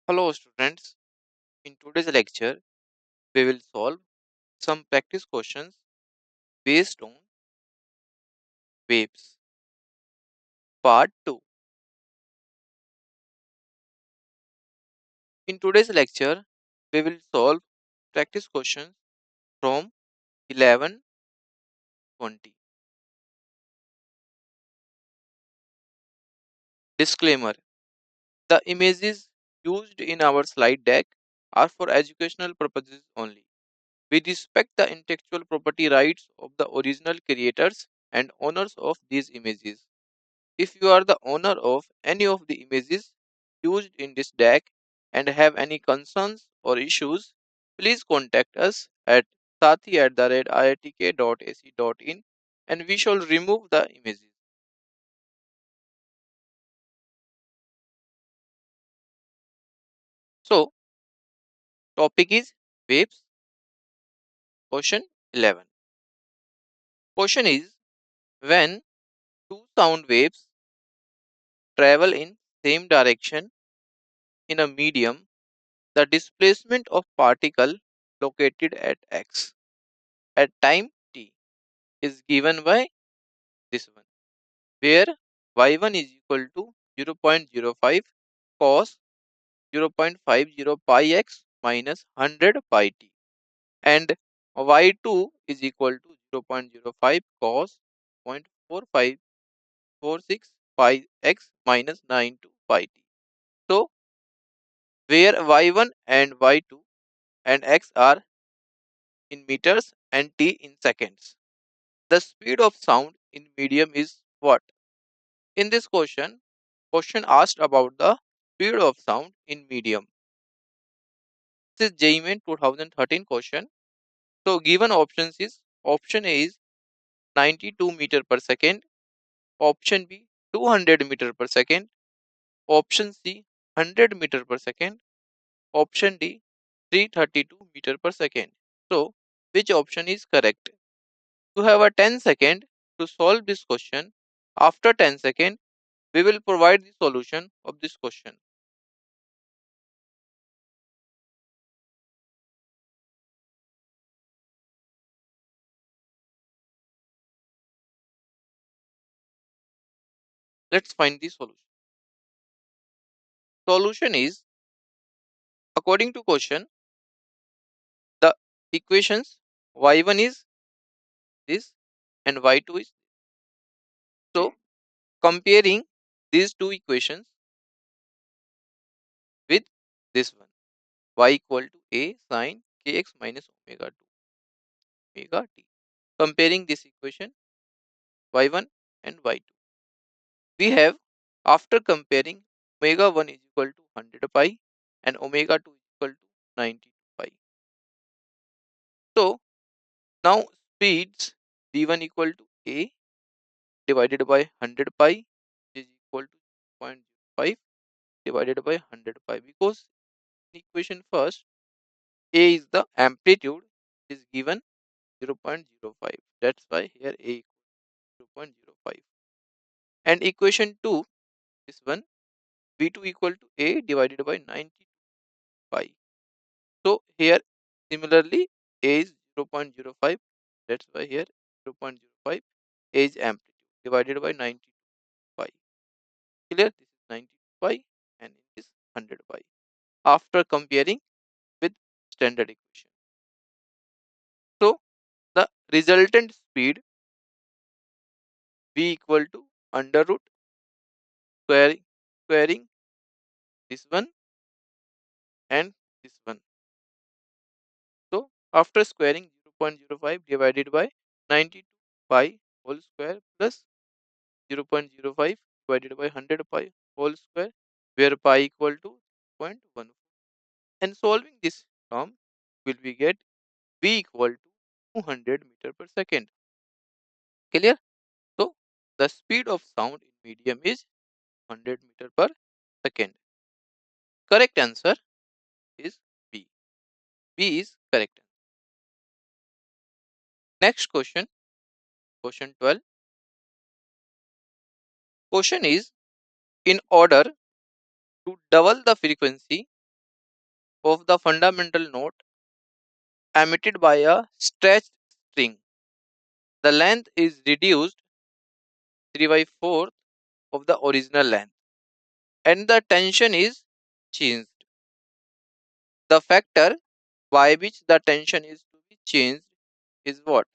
Hello students, in today's lecture we will solve some practice questions based on waves. Part 2. In today's lecture we will solve practice questions from 11 20. Disclaimer: the images used in our slide deck are for educational purposes only. We respect the intellectual property rights of the original creators and owners of these images. If you are the owner of any of the images used in this deck and have any concerns or issues, please contact us at sathi@iitk.ac.in and we shall remove the images. So, topic is waves. Question 11. Question is, when two sound waves travel in same direction in a medium, the displacement of particle located at x at time t is given by this one, where y1 is equal to 0.05 cos 0.50 pi x minus 100 pi t and y2 is equal to 0.05 cos 0.4546 pi x minus 92 pi t. So, where y1 and y2 and x are in meters and t in seconds. The speed of sound in medium is what? In this question asked about the speed of sound in medium. This is JEE 2013 question. So given options is option A is 92 meter per second, option B 200 meter per second, option C 100 meter per second, option D 332 meter per second. So which option is correct? You have a 10 second to solve this question. After 10 seconds, we will provide the solution of this question. Let's find the solution. Solution is, according to question, the equations y1 is this and y2 is. So comparing these two equations with this one, y equal to a sine kx minus omega 2 omega t. Comparing this equation y1 and y2, we have, after comparing, omega 1 is equal to 100 pi and omega 2 is equal to 90 pi. So now speeds v1 equal to a divided by 100 pi is equal to 0.05 divided by 100 pi, because in equation first a is the amplitude is given 0.05, that's why here a equals 0.05, and equation 2, this one, v2 equal to a divided by 90 pi. So here similarly a is 0.05, that's why here 0.05 a is amplitude divided by 90 pi. Clear? This is 90 pi and this is 100 pi. After comparing with standard equation, so the resultant speed v equal to under root squaring this one and this one. So after squaring 0.05 divided by 92 pi whole square plus 0.05 divided by 100 pi whole square, where pi equal to 0.14, and solving this term will we get v equal to 200 meter per second. Clear? So the speed of sound in medium is 100 meter per second. Correct answer is B. B is correct. Next question, question 12. Question is, in order to double the frequency of the fundamental note emitted by a stretched string. The length is reduced 3 by 4 of the original length and the tension is changed. The factor by which the tension is to be changed is what?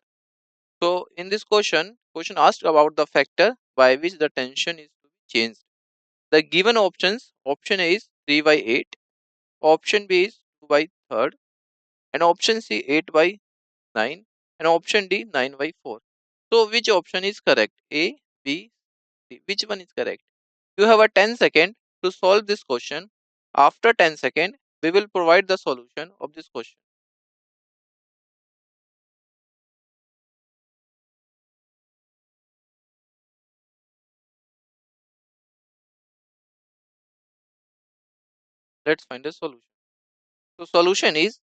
So in this question asked about the factor by which the tension is to be changed. The given options, option A is 3 by 8, option B is 2 by 3rd, and option C 8 by 9, and option D 9 by 4. So which option is correct? A, B, C. Which one is correct? You have a 10 second to solve this question. After 10 second, we will provide the solution of this question. Let's find the solution. So solution is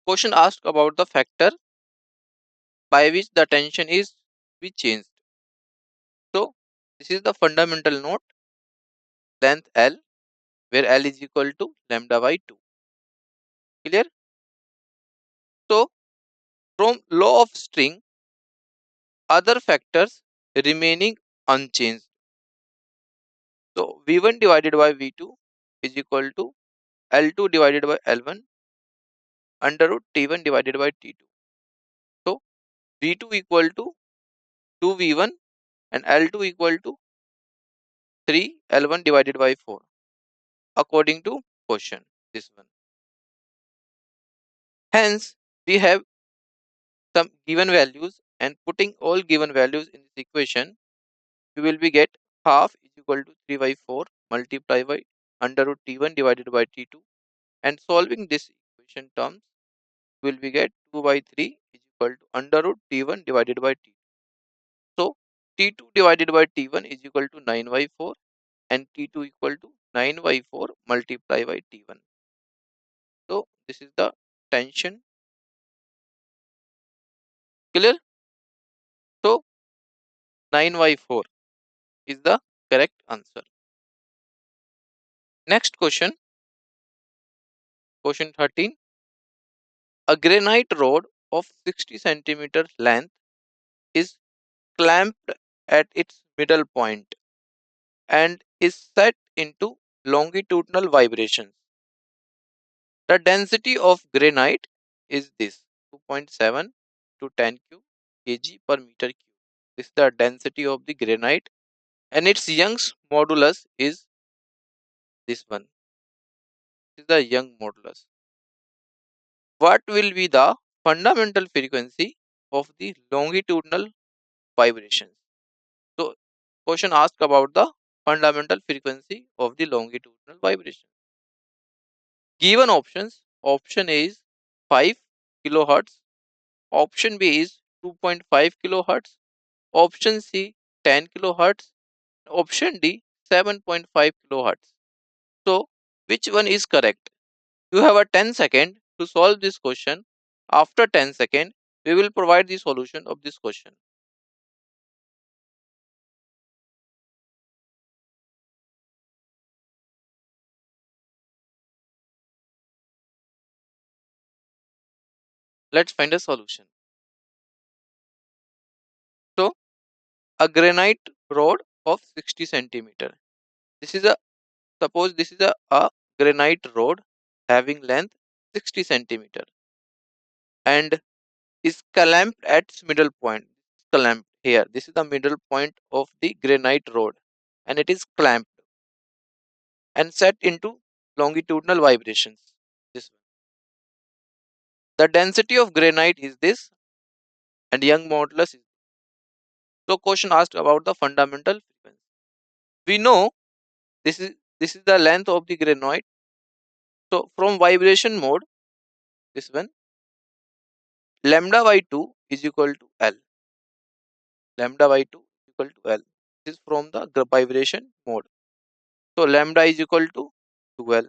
question asked about the factor by which the tension is be changed. So this is the fundamental note length L where L is equal to lambda by 2. Clear? So from law of string, other factors remaining unchanged. So V1 divided by V2 is equal to L2 divided by L1 under root T1 divided by T2. So V2 equal to 2V1 and L2 equal to 3 L1 divided by 4 according to question. This one. Hence, we have some given values and putting all given values in this equation, we will be get half is equal to 3 by 4 multiplied by under root T1 divided by T2, and solving this equation terms will be get 2 by 3 is equal to under root T1 divided by T2. So T2 divided by T1 is equal to 9 by 4 and T2 equal to 9 by 4 multiplied by T1. So this is the tension. Clear? So 9 by 4 is the correct answer. Next question, question 13. A granite rod of 60 centimeter length is clamped at its middle point and is set into longitudinal vibrations. The density of granite is this 2.7 to 10 cube kg per meter cube. This is the density of the granite and its Young's modulus is this one. This is the Young modulus. What will be the fundamental frequency of the longitudinal vibrations? So question asked about the fundamental frequency of the longitudinal vibration. Given options, option A is 5 kilohertz, option B is 2.5 kilohertz, option C 10 kilohertz, option D 7.5 kilohertz. So which one is correct? You have a 10 second to solve this question. After 10 second, we will provide the solution of this question. Let's find a solution. So a granite rod of 60 centimeter. This is a suppose this is a granite rod having length 60 centimeter and is clamped at its middle point. Clamped here. This is the middle point of the granite rod and it is clamped and set into longitudinal vibrations. This one. The density of granite is this and Young modulus is. So question asked about the fundamental frequency. We know this is the length of the granite. So from vibration mode, this one lambda by 2 is equal to L. Lambda by 2 is equal to L. This is from the vibration mode. So lambda is equal to 12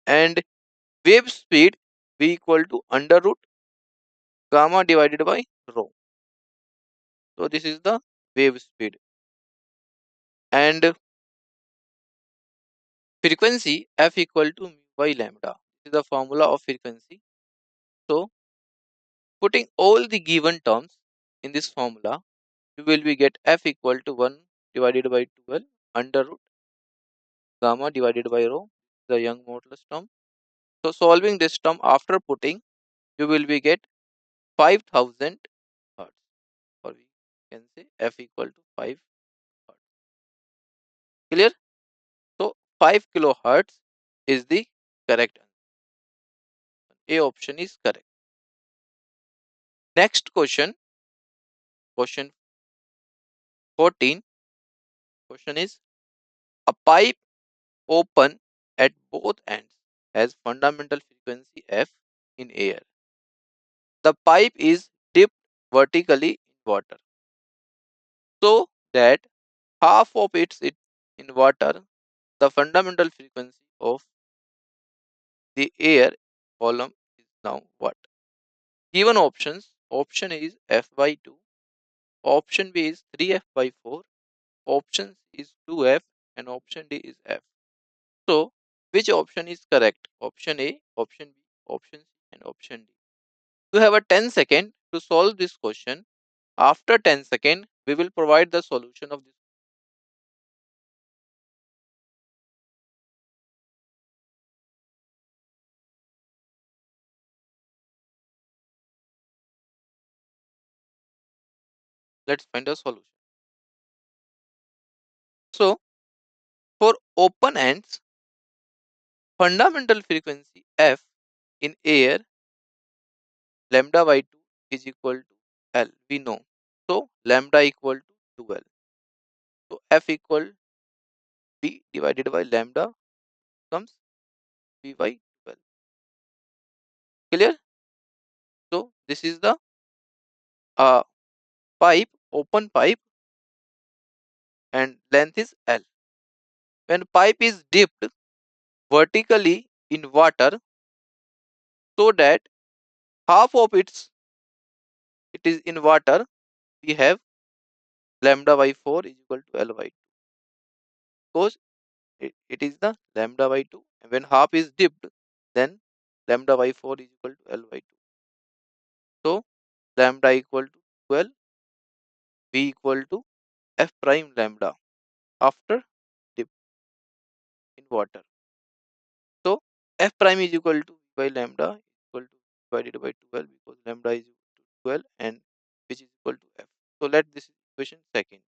and wave speed V equal to under root gamma divided by rho. So this is the wave speed and frequency F equal to mu by lambda. This is the formula of frequency. So putting all the given terms in this formula, you will be get f equal to 1 divided by 12 under root gamma divided by rho, the Young modulus term. So solving this term after putting, you will be get 5000 hertz, or we can say f equal to 5 hertz. Clear? So 5 kilohertz is the correct answer. A option is correct. Next question, question 14. Question is, a pipe open at both ends has fundamental frequency f in air. The pipe is dipped vertically in water so that half of it in water. The fundamental frequency of the air column is now what? Given options, option A is f by 2, option B is 3f by 4, option C is 2f, and option D is f. So which option is correct? Option A, option B, option C, and option D. You have a 10 second to solve this question. After 10 seconds, we will provide the solution of this. Let's find a solution. So for open ends, fundamental frequency f in air lambda by 2 is equal to L. We know. So lambda equal to 12. So f equal b divided by lambda comes b by 12. Clear? So this is the uh, pipe, open pipe, and length is L. When pipe is dipped vertically in water so that half of it is in water, we have lambda by 4 is equal to L by 2, because it is the lambda by 2, and when half is dipped, then lambda by 4 is equal to L by 2. So lambda equal to 12, v equal to f prime lambda after dip in water. So f prime is equal to v by lambda equal to divided by 12, because lambda is equal to 12 and which is equal to f. So let this equation second.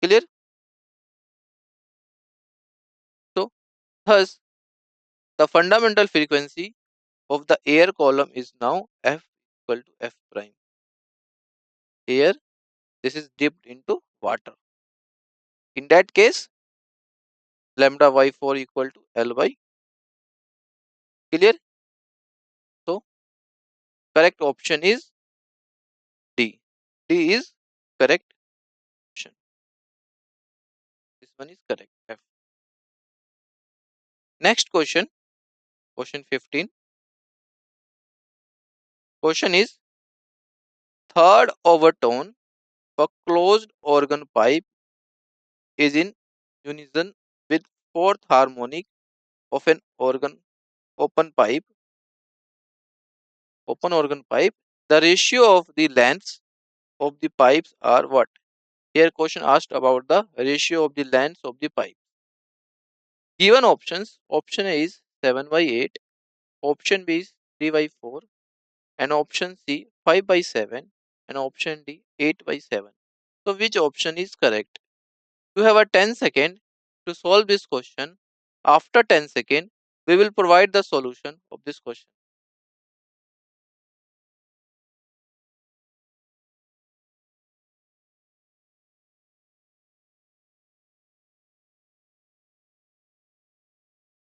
Clear? So thus the fundamental frequency of the air column is now f equal to f prime. Here this is dipped into water. In that case, lambda by 4 equal to L by. Clear? So correct option is D. D is correct option. This one is correct. F. Next question, question 15. Question is, third overtone of a closed organ pipe is in unison with fourth harmonic of an open pipe. Open organ pipe. The ratio of the lengths of the pipes are what? Here question asked about the ratio of the lengths of the pipe. Given options, option A is 7 by 8, option B is 3 by 4, and option C 5 by 7, and option D 8 by 7. So which option is correct? You have a 10 second to solve this question. After 10 second, we will provide the solution of this question.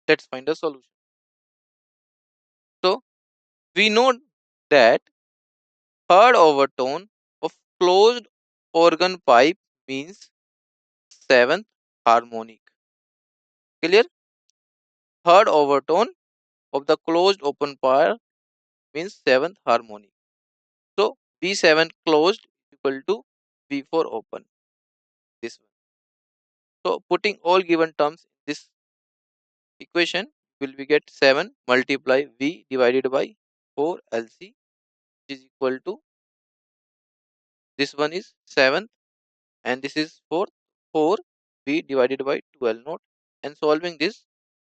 Let's find a solution. So we know that third overtone of closed organ pipe means seventh harmonic. Clear? Third overtone of the closed open pipe means seventh harmonic. So V7 closed equal to V4 open. This one. So putting all given terms in this equation will be get 7 multiply V divided by 4 LC is equal to, this one is 7 and this is 4, 4 V divided by 12 not, and solving this,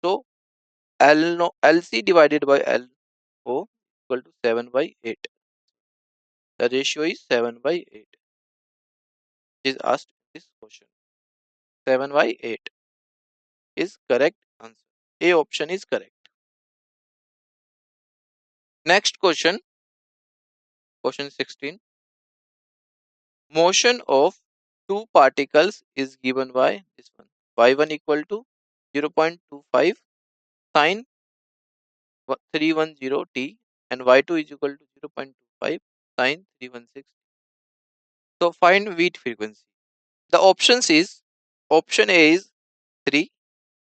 so L no, LC divided by LO equal to 7 by 8. The ratio is 7 by 8. Is asked in this question. 7 by 8 is correct answer. A option is correct. Next question, question 16. Motion of two particles is given by this one. Y1 equal to 0.25 sine 310 t and y2 is equal to 0.25 sine 316. So find beat frequency. The options is, option A is 3,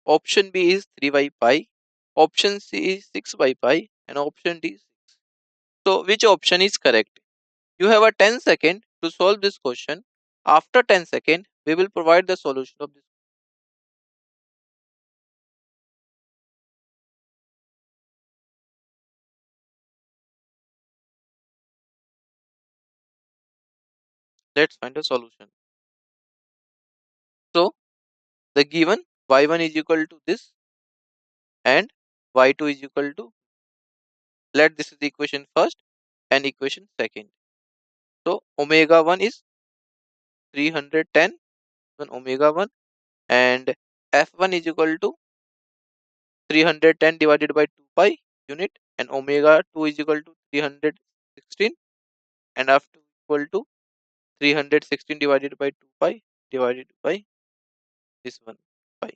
option B is 3 by pi, option C is 6 by pi, and option D is 6. So which option is correct? You have a 10 second to solve this question. After 10 second, we will provide the solution of this. Let's find the solution. So the given y1 is equal to this and y2 is equal to, let this is the equation first and equation second. So omega 1 is 310, then omega 1, and f1 is equal to 310 divided by 2 pi unit, and omega 2 is equal to 316, and f2 equal to 316 divided by 2 pi divided by this one pi.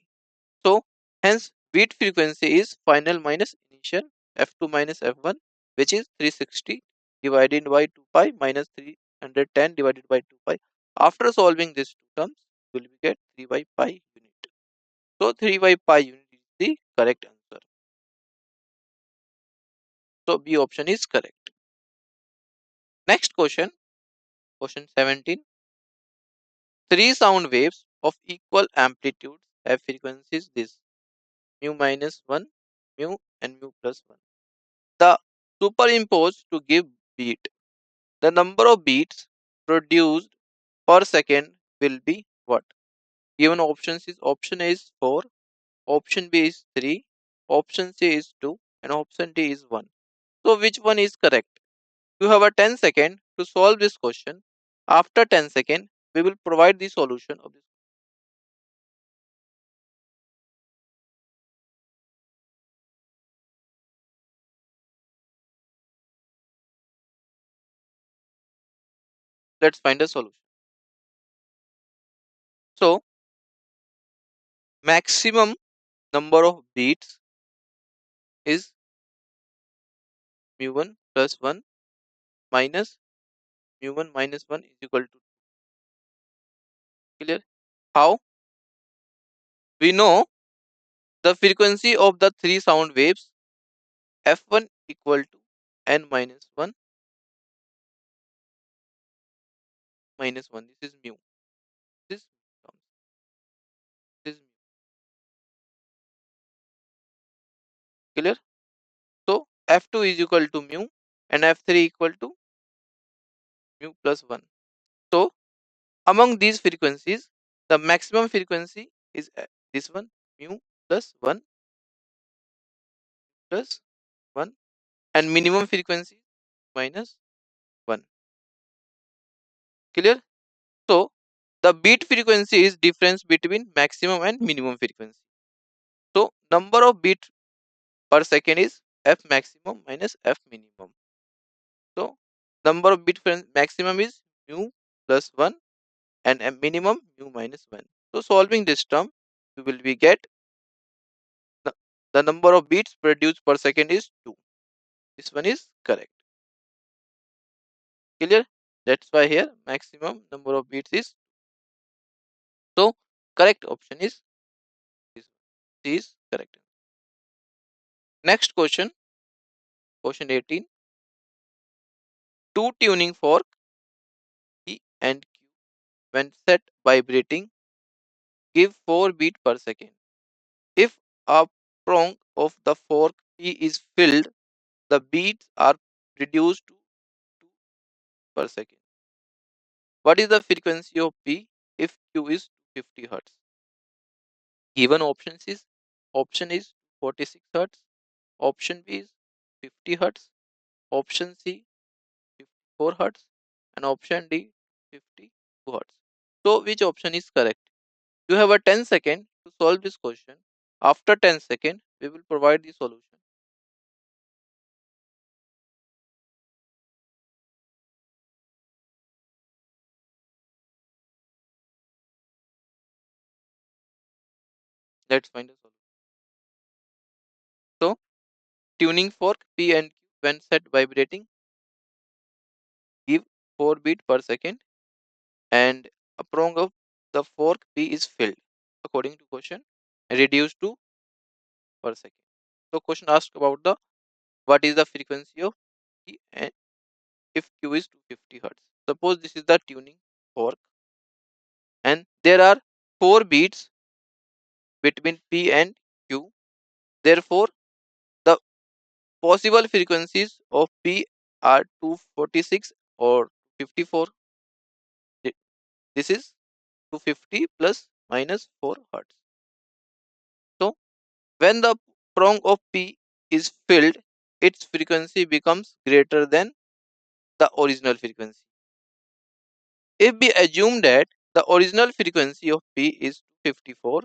So hence beat frequency is final minus initial, f2 minus f1, which is 360 divided by 2 pi minus 310 divided by 2 pi. After solving these two terms, you will get 3 by pi unit. So 3 by pi unit is the correct answer. So B option is correct. Next question, question 17. Three sound waves of equal amplitudes have frequencies this: mu minus 1, mu, and mu plus 1. The superimposed to give beat. The number of beats produced per second will be what? Given options is, option A is 4, option B is 3, option C is 2, and option D is 1. So which one is correct? You have a 10 second to solve this question. After 10 second, we will provide the solution of this. Let's find a solution. So maximum number of beats is mu1 plus 1 minus mu1 minus 1 is equal to 2. Clear? How? We know the frequency of the three sound waves, f1 equal to n minus 1 minus 1. This is mu. This comes. This is mu. Clear? So f2 is equal to mu and f3 equal to mu plus 1. So among these frequencies, the maximum frequency is this one, mu plus 1 plus 1, and minimum frequency minus 1. Clear? So the beat frequency is difference between maximum and minimum frequency. So number of beat per second is f maximum minus f minimum. So number of bit maximum is mu plus 1 and a minimum mu minus 1. So solving this term, we will be get the, the number of beats produced per second is 2. This one is correct. Clear? That's why here maximum number of beats is, so correct option is this one. C is correct. Next question, question 18. Two tuning fork P and Q when set vibrating give 4 beat per second. If a prong of the fork P is filled, the beats are reduced to 2 per second. What is the frequency of P if Q is 50 Hz? Given option is 46 Hz, option B is 50 Hz, option C 54 Hz, and option D 52 Hz. So which option is correct? You have a 10 second to solve this question. After 10 seconds, we will provide the solution. Let's find a solution. So tuning fork P and Q when set vibrating give 4 beat per second, and a prong of the fork P is filled according to question reduced to per second. So question asked about the what is the frequency of P and if Q is 250 Hz. Suppose this is the tuning fork and there are 4 beats between P and Q. Therefore, the possible frequencies of P are 246 or 54. This is 250 plus minus 4 Hz. So, when the prong of P is filled, its frequency becomes greater than the original frequency. If we assume that the original frequency of P is 254,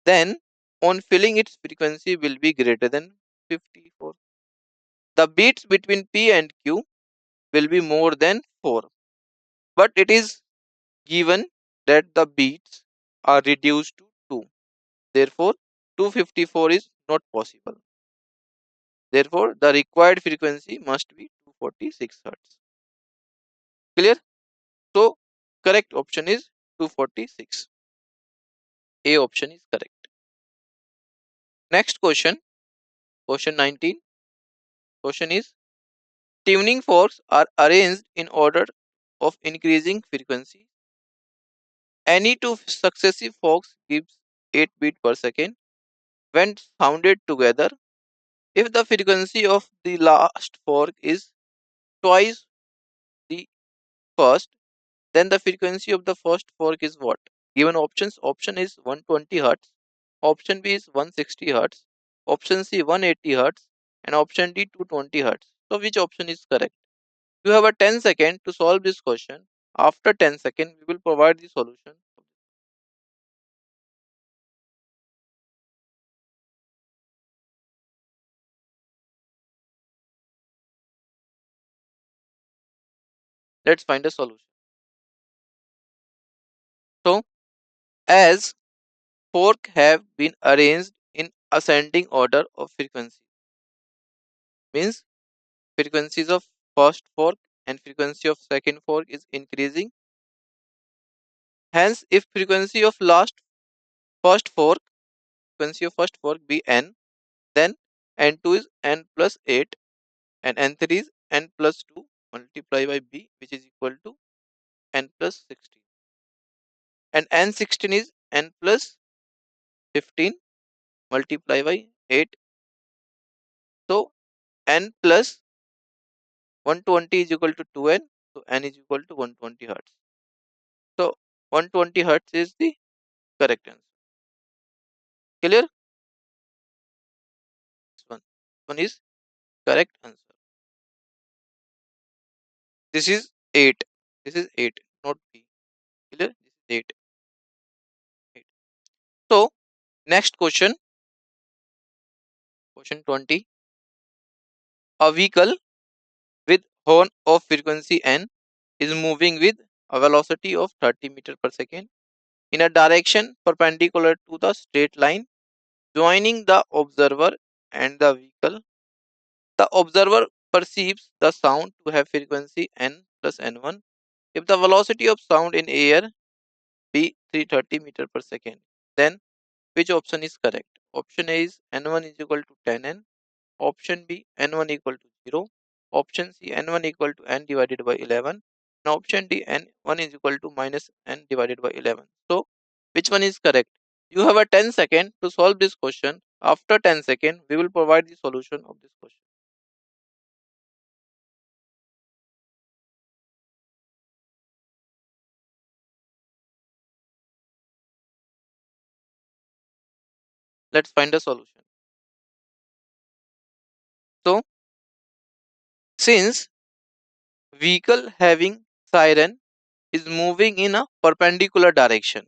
then on filling its frequency will be greater than 54. The beats between P and Q will be more than 4, but it is given that the beats are reduced to 2. Therefore, 254 is not possible. Therefore, the required frequency must be 246 Hz. Clear? So, correct option is 246. A option is correct. Next question, question 19. Question is tuning forks are arranged in order of increasing frequency. Any two successive forks gives 8 beat per second when sounded together. If the frequency of the last fork is twice the first, then the frequency of the first fork is what? Given options, option is 120 Hz, option B is 160 Hz, option C 180 Hz, and option D 220 Hz. So which option is correct? You have a 10 second to solve this question. After 10 seconds, we will provide the solution. Let's find a solution. So, as fork have been arranged in ascending order of frequency, means frequencies of first fork and frequency of second fork is increasing. Hence, if frequency of first fork, frequency of first fork be n, then n2 is n plus 8 and n3 is n plus 2 multiplied by b, which is equal to n plus 16, and n16 is n plus 15 multiplied by 8. So n plus 120 is equal to 2n, so n is equal to 120 Hz. So 120 Hz is the correct answer. Clear? This one is correct answer. This is 8. This is 8, not B. Clear? This is 8. 8. So next question, question 20. A vehicle with horn of frequency n is moving with a velocity of 30 meter per second in a direction perpendicular to the straight line joining the observer and the vehicle. The observer perceives the sound to have frequency n plus n1 if the velocity of sound in air be 330 meter per second. Then which option is correct? Option A is n1 is equal to 10n, option B n1 equal to 0, option C n1 equal to n divided by 11, and option D n1 is equal to minus n divided by 11. So which one is correct? You have a 10 second to solve this question. After 10 seconds, we will provide the solution of this question. Let's find a solution. So, since vehicle having siren is moving in a perpendicular direction,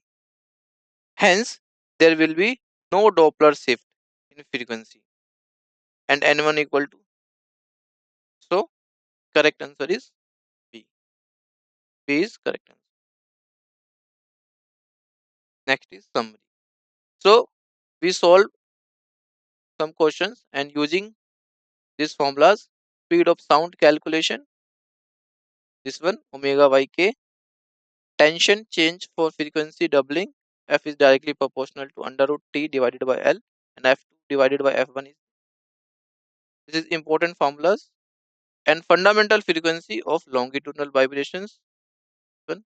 hence there will be no Doppler shift in frequency and n1 equal to. So, correct answer is B. B is correct answer. Next is summary. So, we solve some questions and using these formulas, speed of sound calculation, this one omega yk, tension change for frequency doubling, f is directly proportional to under root t divided by l, and f2 divided by f1 is, this is important formulas, and fundamental frequency of longitudinal vibrations, one,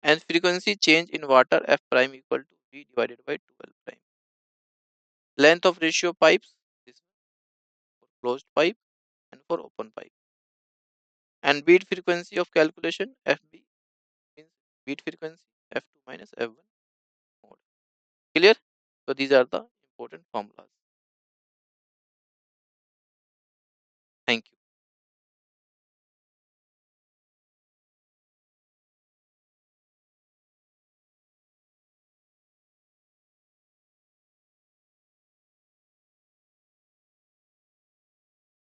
and frequency change in water f prime equal to v divided by 2l prime. Length of ratio pipes, this one for closed pipe and for open pipe, and beat frequency of calculation fb means beat frequency f2 minus f1 mode. Clear? So these are the important formulas. Thank you.